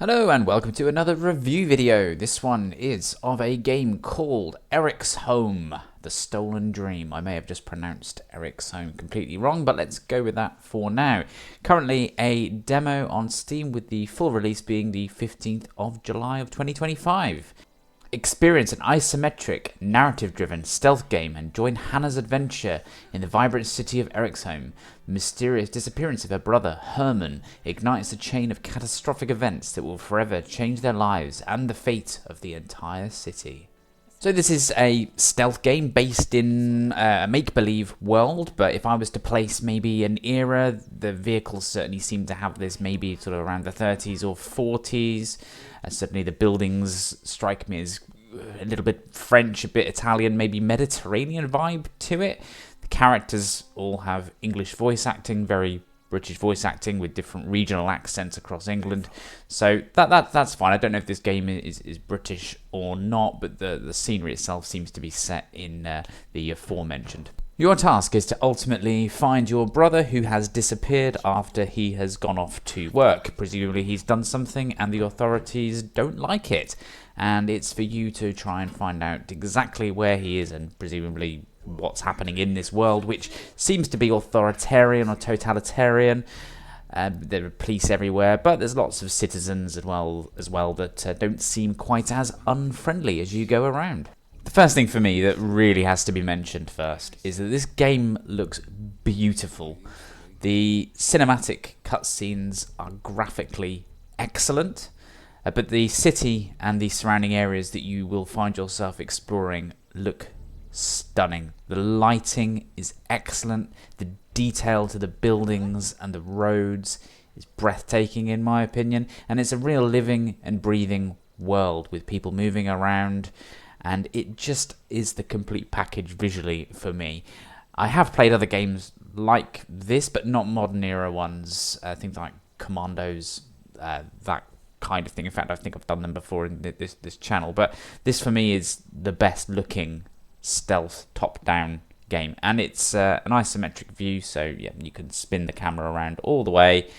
Hello and welcome to another review video. This one is of a game called Eriksholm, The Stolen Dream. I may have just pronounced Eriksholm completely wrong, but let's go with that for now. Currently a demo on Steam with the full release being the 15th of July of 2025. Experience an isometric, narrative-driven stealth game and join Hannah's adventure in the vibrant city of Eriksholm. The mysterious disappearance of her brother, Herman, ignites a chain of catastrophic events that will forever change their lives and the fate of the entire city. So this is a stealth game based in a make-believe world, but if I was to place maybe an era, the vehicles certainly seem to have this maybe sort of around the 30s or 40s. Certainly the buildings strike me as a little bit French, a bit Italian, maybe Mediterranean vibe to it. The characters all have English voice acting, very British voice acting with different regional accents across England. So that's fine. I don't know if this game is British or not, but the scenery itself seems to be set in the aforementioned. Your task is to ultimately find your brother who has disappeared after he has gone off to work. Presumably he's done something and the authorities don't like it. And it's for you to try and find out exactly where he is and presumably what's happening in this world, which seems to be authoritarian or totalitarian. There are police everywhere, but there's lots of citizens as well that don't seem quite as unfriendly as you go around. The first thing for me that really has to be mentioned first is that this game looks beautiful. The cinematic cutscenes are graphically excellent, but the city and the surrounding areas that you will find yourself exploring look stunning. The lighting is excellent. The detail to the buildings and the roads is breathtaking in my opinion, and it's a real living and breathing world with people moving around. And it just is the complete package visually for me. I have played other games like this, but not modern era ones. Things like Commandos, that kind of thing. In fact, I think I've done them before in this channel. But this for me is the best looking stealth top-down game. And it's an isometric view, so yeah, you can spin the camera around all the way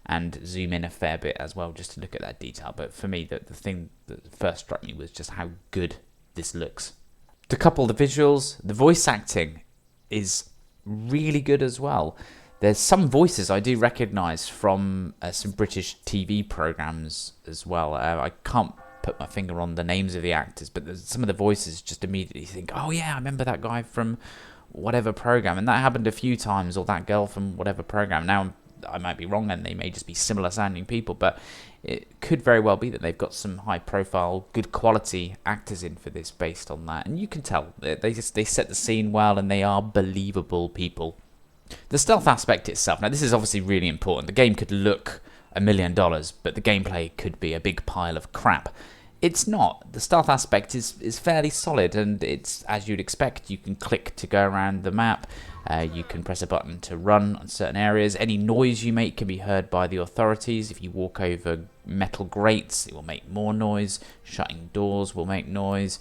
and zoom in a fair bit as well just to look at that detail. But for me, the thing that first struck me was just how good this looks. To couple the visuals, the voice acting is really good as well. There's some voices I do recognise from some British TV programmes as well. I can't put my finger on the names of the actors, but some of the voices just immediately think, oh yeah, I remember that guy from whatever programme, and that happened a few times, or that girl from whatever programme. Now I might be wrong and they may just be similar sounding people, but it could very well be that they've got some high profile, good quality actors in for this based on that, and you can tell they set the scene well and they are believable people. The stealth aspect itself, now this is obviously really important. The game could look $1 million, but the gameplay could be a big pile of crap. It's not. The stealth aspect is fairly solid, and it's as you'd expect. You can click to go around the map. You can press a button to run on certain areas. Any noise you make can be heard by the authorities. If you walk over metal grates, it will make more noise. Shutting doors will make noise.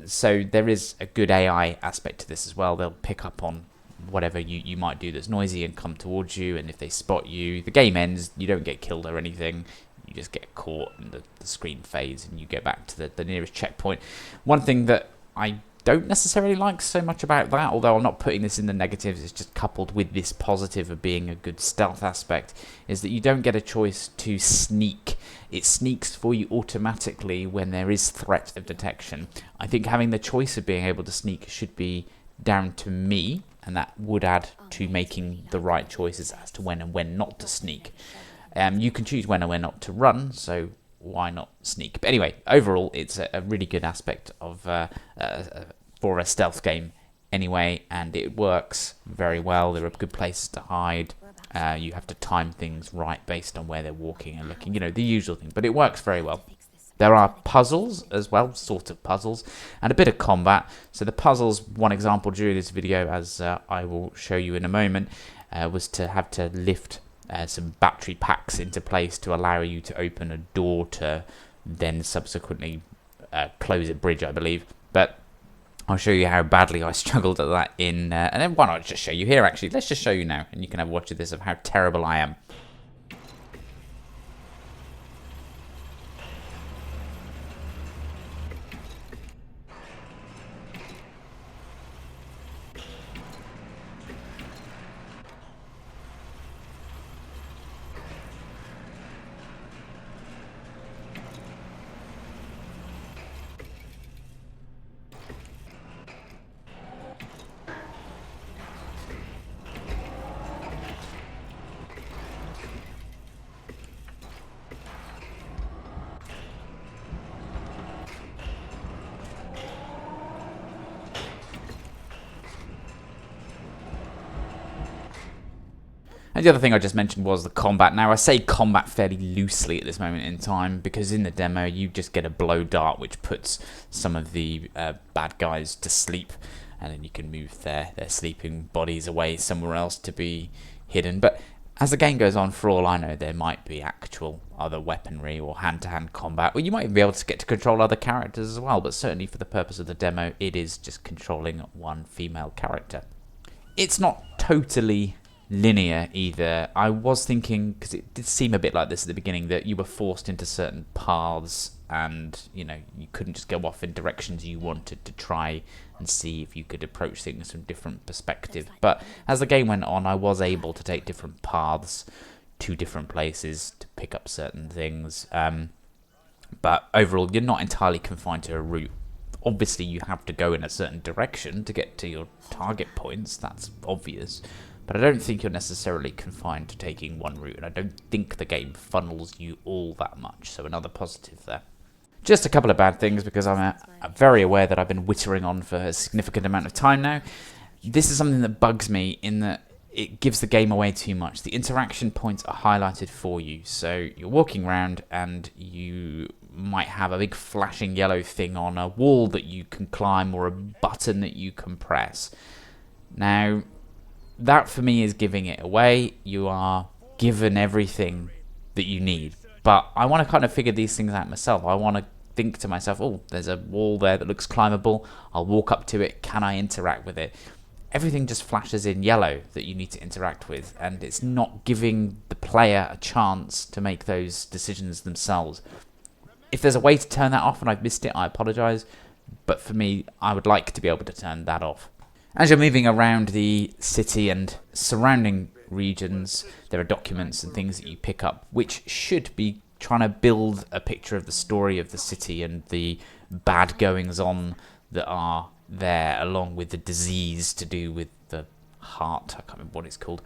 So there is a good AI aspect to this as well. They'll pick up on whatever you might do that's noisy and come towards you, and if they spot you, the game ends. You don't get killed or anything. You just get caught and the screen fades and you go back to the nearest checkpoint. One thing that I don't necessarily like so much about that, although I'm not putting this in the negatives, it's just coupled with this positive of being a good stealth aspect, is that you don't get a choice to sneak. It sneaks for you automatically when there is threat of detection. I think having the choice of being able to sneak should be down to me, and that would add to making the right choices as to when and when not to sneak. You can choose when and when not to run, so why not sneak? But anyway, overall, it's a really good aspect of for a stealth game anyway, and it works very well. There are good places to hide. You have to time things right based on where they're walking and looking, the usual thing, but it works very well. There are puzzles as well, sort of puzzles, and a bit of combat. So the puzzles, one example during this video, as I will show you in a moment, was to have to lift some battery packs into place to allow you to open a door to then subsequently close a bridge, I believe. But I'll show you how badly I struggled at that and then why not just show you here actually. Let's just show you now and you can have a watch of this of how terrible I am. And the other thing I just mentioned was the combat. Now, I say combat fairly loosely at this moment in time, because in the demo you just get a blow dart which puts some of the bad guys to sleep, and then you can move their sleeping bodies away somewhere else to be hidden. But as the game goes on, for all I know, there might be actual other weaponry or hand-to-hand combat, or you might even be able to get to control other characters as well, but certainly for the purpose of the demo, it is just controlling one female character. It's not totally linear either. I was thinking, because it did seem a bit like this at the beginning, that you were forced into certain paths and you couldn't just go off in directions you wanted to try and see if you could approach things from different perspectives. But as the game went on, I was able to take different paths to different places to pick up certain things, but overall you're not entirely confined to a route. Obviously you have to go in a certain direction to get to your target points, that's obvious. But I don't think you're necessarily confined to taking one route, and I don't think the game funnels you all that much, so another positive there. Just a couple of bad things, because I'm very aware that I've been whittering on for a significant amount of time now. This is something that bugs me in that it gives the game away too much. The interaction points are highlighted for you, so you're walking around and you might have a big flashing yellow thing on a wall that you can climb or a button that you can press. Now, that for me is giving it away. You are given everything that you need, but I want to kind of figure these things out myself. I want to think to myself, oh, there's a wall there that looks climbable, I'll walk up to it, can I interact with it? Everything just flashes in yellow that you need to interact with, and it's not giving the player a chance to make those decisions themselves. If there's a way to turn that off and I've missed it, I apologise, but for me, I would like to be able to turn that off. As you're moving around the city and surrounding regions, there are documents and things that you pick up which should be trying to build a picture of the story of the city and the bad goings on that are there, along with the disease to do with the heart, I can't remember what it's called,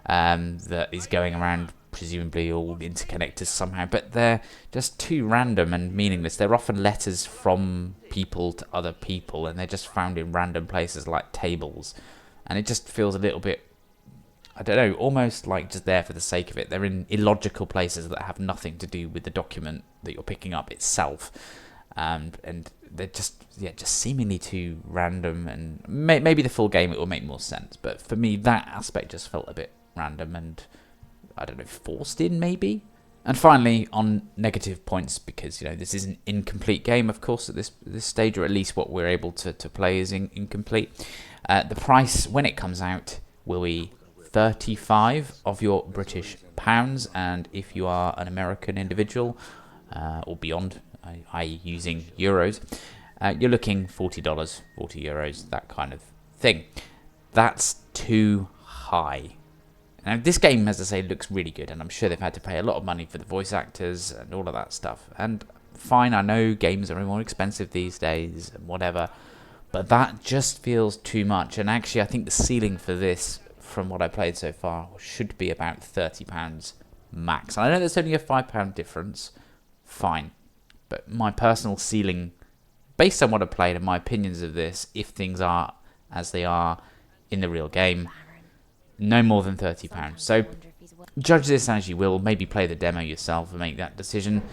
that is going around, presumably all interconnected somehow, but they're just too random and meaningless. They're often letters from people to other people, and they're just found in random places like tables, and it just feels a little bit, I don't know, almost like just there for the sake of it. They're in illogical places that have nothing to do with the document that you're picking up itself, and they're just seemingly too random, and maybe the full game it will make more sense, but for me that aspect just felt a bit random and, I don't know, forced in maybe. And finally, on negative points, because this is an incomplete game, of course, at this stage, or at least what we're able to play is incomplete. The price when it comes out will be 35 of your British pounds, and if you are an American individual or beyond, i.e. using euros, you're looking $40, 40 euros, that kind of thing. That's too high. Now, this game, as I say, looks really good, and I'm sure they've had to pay a lot of money for the voice actors and all of that stuff. And fine, I know games are more expensive these days and whatever, but that just feels too much. And actually, I think the ceiling for this, from what I played so far, should be about £30 max. And I know there's only a £5 difference, fine. But my personal ceiling, based on what I've played and my opinions of this, if things are as they are in the real game, no more than £30. So judge this as you will. Maybe play the demo yourself and make that decision.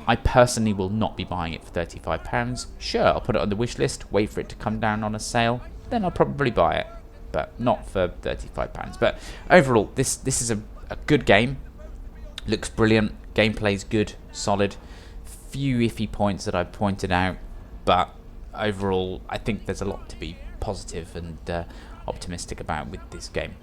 I personally will not be buying it for £35. Sure, I'll put it on the wish list, wait for it to come down on a sale, then I'll probably buy it, but not for £35. But overall, this is a good game. Looks brilliant. Gameplay's good, solid. Few iffy points that I've pointed out, but overall, I think there's a lot to be positive and optimistic about with this game.